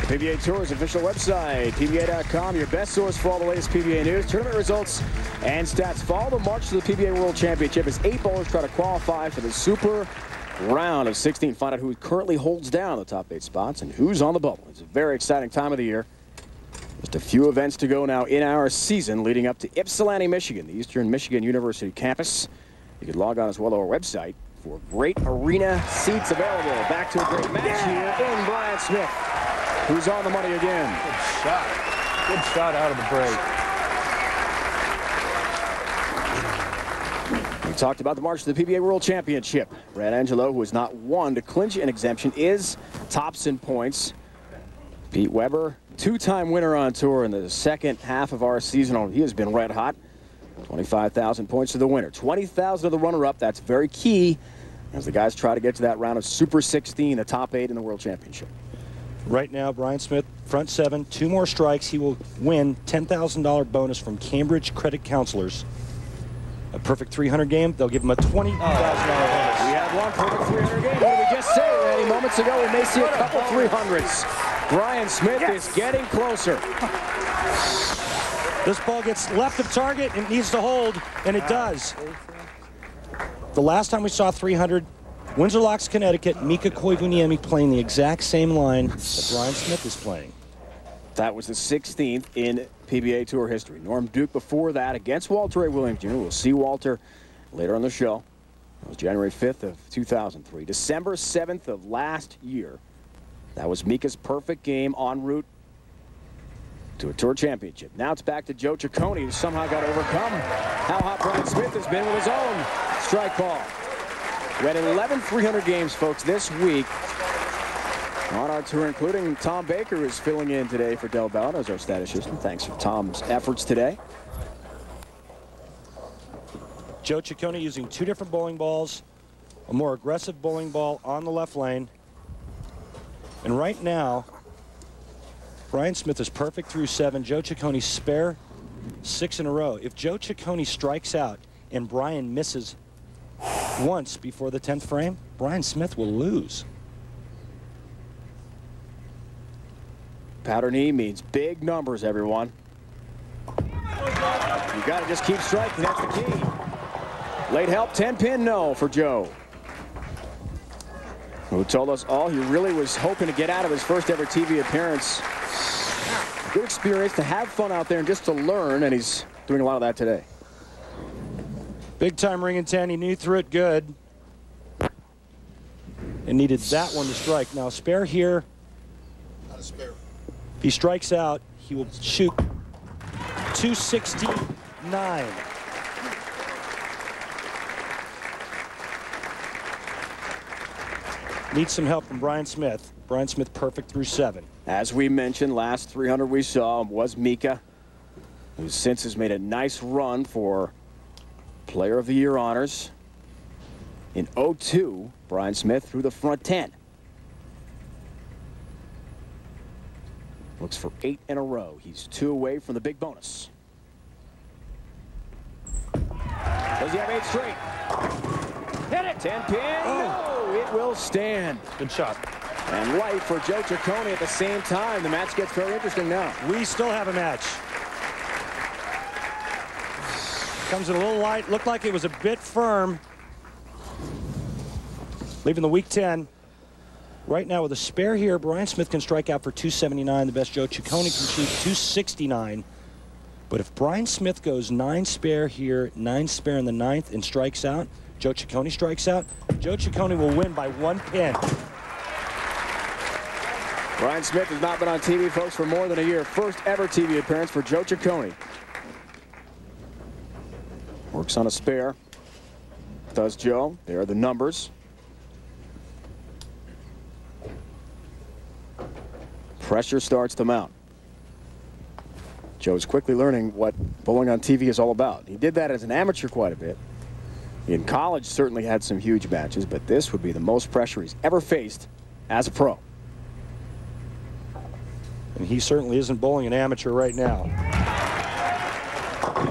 PBA Tour's official website, PBA.com, your best source for all the latest PBA news, tournament results, and stats. Follow the march to the PBA World Championship as 8 bowlers try to qualify for the Super Round of 16. Find out who currently holds down the top 8 spots and who's on the bubble. It's a very exciting time of the year. Just a few events to go now in our season leading up to Ypsilanti, Michigan, the Eastern Michigan University campus. You can log on as well to our website for great arena seats available. Back to a great match here in Bryon-Smith, who's on the money again. Good shot. Good shot out of the break. We talked about the march to the PBA World Championship. Brad Angelo, who has not won to clinch an exemption, is tops in points. Pete Weber, two-time winner on tour in the second half of our season. He has been red hot. 25,000 points to the winner. 20,000 to the runner-up. That's very key as the guys try to get to that round of Super 16, the top 8 in the World Championship. Right now, Bryon-Smith, front 7, 2 more strikes. He will win $10,000 bonus from Cambridge Credit Counselors. A perfect 300 game, they'll give him a $20,000 bonus. We had one perfect 300 game. What did we just say, Randy? Moments ago, we may see a couple 300s. Bryon-Smith is getting closer. This ball gets left of target and needs to hold, and it does. The last time we saw 300, Windsor Locks, Connecticut, Mika Koivuniemi playing the exact same line that Bryon-Smith is playing. That was the 16th in PBA Tour history. Norm Duke before that against Walter A. Williams Jr. We'll see Walter later on the show. It was January 5th of 2003. December 7th of last year. That was Mika's perfect game en route to a Tour Championship. Now it's back to Joe-Ciccone, who somehow got overcome. How hot Bryon-Smith has been with his own strike ball. We had 11 300 games, folks, this week on our tour, including Tom Baker, who's filling in today for Del Ballin as our statistician. Thanks for Tom's efforts today. Joe-Ciccone using 2 different bowling balls, a more aggressive bowling ball on the left lane. And right now, Bryon-Smith is perfect through 7. Joe-Ciccone spare 6 in a row. If Joe-Ciccone strikes out and Bryon misses once before the 10th frame, Bryon-Smith will lose. Powder knee means big numbers, everyone. You got to just keep striking. That's the key. Late help, 10-pin no for Joe, who told us all he really was hoping to get out of his first ever TV appearance. Good experience to have fun out there and just to learn, and he's doing a lot of that today. Big time ring and 10. He knew through it good and needed that one to strike. Now spare here. Not a spare. If he strikes out, he will shoot 269. Needs some help from Bryon-Smith. Bryon-Smith perfect through 7. As we mentioned, last 300 we saw was Mika, who since has made a nice run for Player of the Year honors. In 02, Bryon-Smith threw the front 10. Looks for 8 in a row. He's 2 away from the big bonus. Does he have 8 straight? Hit it! 10-pin. Oh. No, it will stand. Good shot. And light for Joe-Ciccone at the same time. The match gets very interesting now. We still have a match. Comes in a little light. Looked like it was a bit firm. Leaving the weak 10. Right now with a spare here, Bryon-Smith can strike out for 279. The best Joe-Ciccone can shoot 269. But if Bryon-Smith goes 9 spare here, 9 spare in the 9th, and strikes out, Joe-Ciccone strikes out, Joe-Ciccone will win by 1 pin. Bryon-Smith has not been on TV, folks, for more than a year. First ever TV appearance for Joe-Ciccone. Works on a spare. Does Joe. There are the numbers. Pressure starts to mount. Joe's quickly learning what bowling on TV is all about. He did that as an amateur quite a bit. In college, certainly had some huge matches, but this would be the most pressure he's ever faced as a pro. And he certainly isn't bowling an amateur right now. A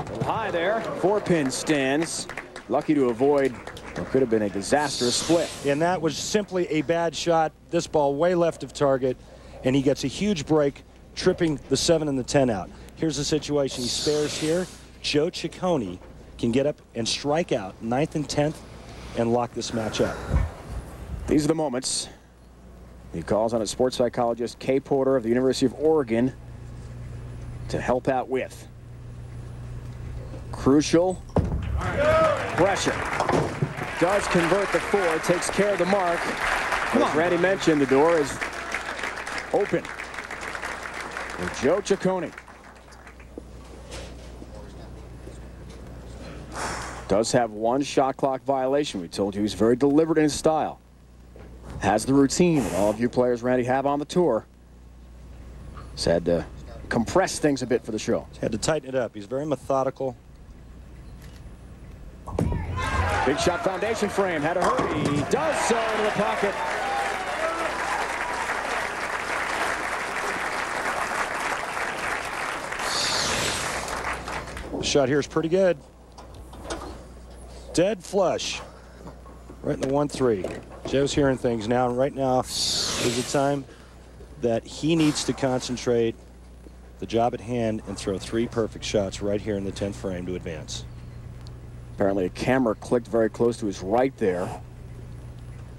little high there. 4-pin stands. Lucky to avoid what could have been a disastrous split. And that was simply a bad shot. This ball way left of target. and he gets a huge break, tripping the 7 and the 10 out. Here's the situation. He spares here. Joe-Ciccone can get up and strike out 9th and 10th and lock this match up. These are the moments he calls on his sports psychologist, Kay Porter of the University of Oregon, to help out with. Crucial pressure. Does convert the 4, takes care of the mark. As Randy mentioned, the door is open for Joe-Ciccone. Does have 1 shot clock violation. We told you he's very deliberate in his style. Has the routine that all of you players, Randy, have on the tour. He's had to compress things a bit for the show. He's had to tighten it up. He's very methodical. Big shot foundation frame. Had to hurry. He does so into the pocket. The shot here is pretty good. Dead flush. Right in the 1-3. Joe's hearing things now, and right now is the time that he needs to concentrate the job at hand and throw 3 perfect shots right here in the 10th frame to advance. Apparently a camera clicked very close to his right there.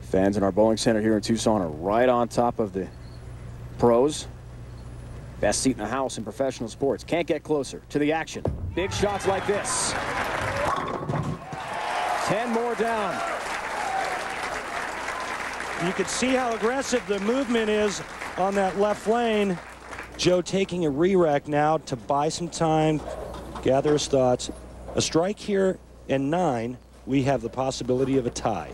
Fans in our bowling center here in Tucson are right on top of the pros. Best seat in the house in professional sports. Can't get closer to the action. Big shots like this. 10 more down. You can see how aggressive the movement is on that left lane. Joe taking a re-rack now to buy some time, gather his thoughts. A strike here and 9, we have the possibility of a tie.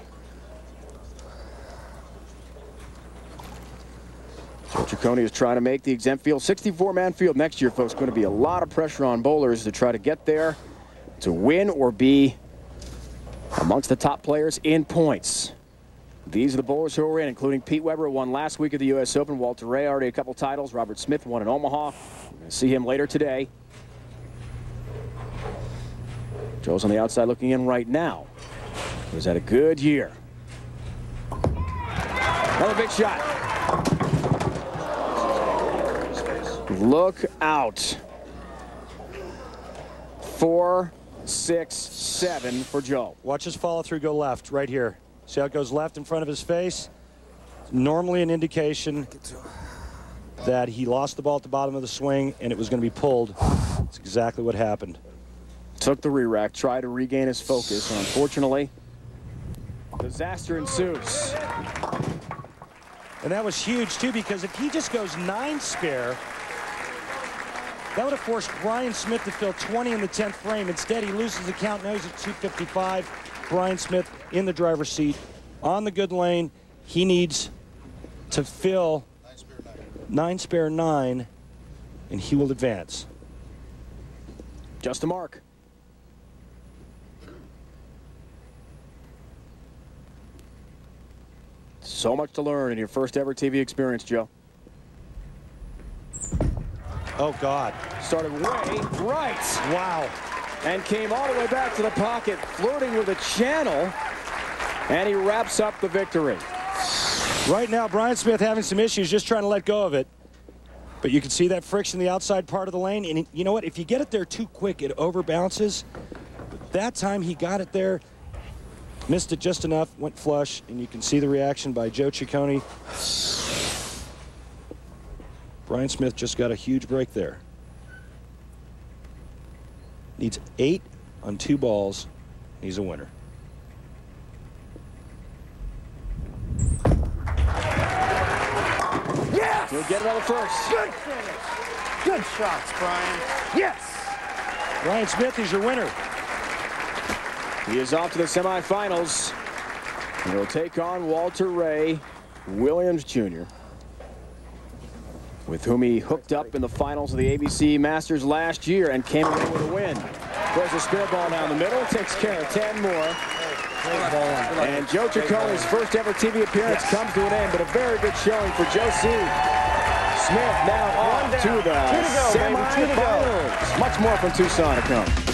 Ciccone is trying to make the exempt field 64-man field next year, folks. Going to be a lot of pressure on bowlers to try to get there to win or be amongst the top players in points. These are the bowlers who are in, including Pete Weber, who won last week at the U.S. Open. Walter Ray already a couple titles. Robert Smith won in Omaha. We're going to see him later today. Joe's on the outside looking in right now. He's had a good year. Another big shot. Look out. 4, 6, 7 for Joe. Watch his follow through go left right here. See how it goes left in front of his face? Normally an indication that he lost the ball at the bottom of the swing and it was going to be pulled. That's exactly what happened. Took the re-rack, tried to regain his focus, and unfortunately, disaster ensues. And that was huge too, because if he just goes 9 spare, that would have forced Bryon-Smith to fill 20 in the 10th frame. Instead, he loses the count. Now he's at 255. Bryon-Smith in the driver's seat on the good lane. He needs to fill 9 spare 9, and he will advance. Just a mark. So much to learn in your first ever TV experience, Joe. Oh, God. Started way right. Wow. And came all the way back to the pocket, flirting with the channel, and he wraps up the victory. Right now, Bryon-Smith having some issues, just trying to let go of it. But you can see that friction in the outside part of the lane, and you know what? If you get it there too quick, it overbounces. But that time he got it there, missed it just enough, went flush, and you can see the reaction by Joe-Ciccone. Bryon-Smith just got a huge break there. Needs 8 on 2 balls. He's a winner. Yes! He'll get it on the first. Good finish. Good shots, Bryon. Yes! Bryon-Smith is your winner. He is off to the semifinals. He'll take on Walter Ray Williams Jr., with whom he hooked up in the finals of the ABC Masters last year and came away with a win. Throws a spare ball down the middle, takes care of 10 more. And Joe-Ciccone's first ever TV appearance comes to an end, but a very good showing for Joe-C. Smith now on to the semifinals. Much more from Tucson to come.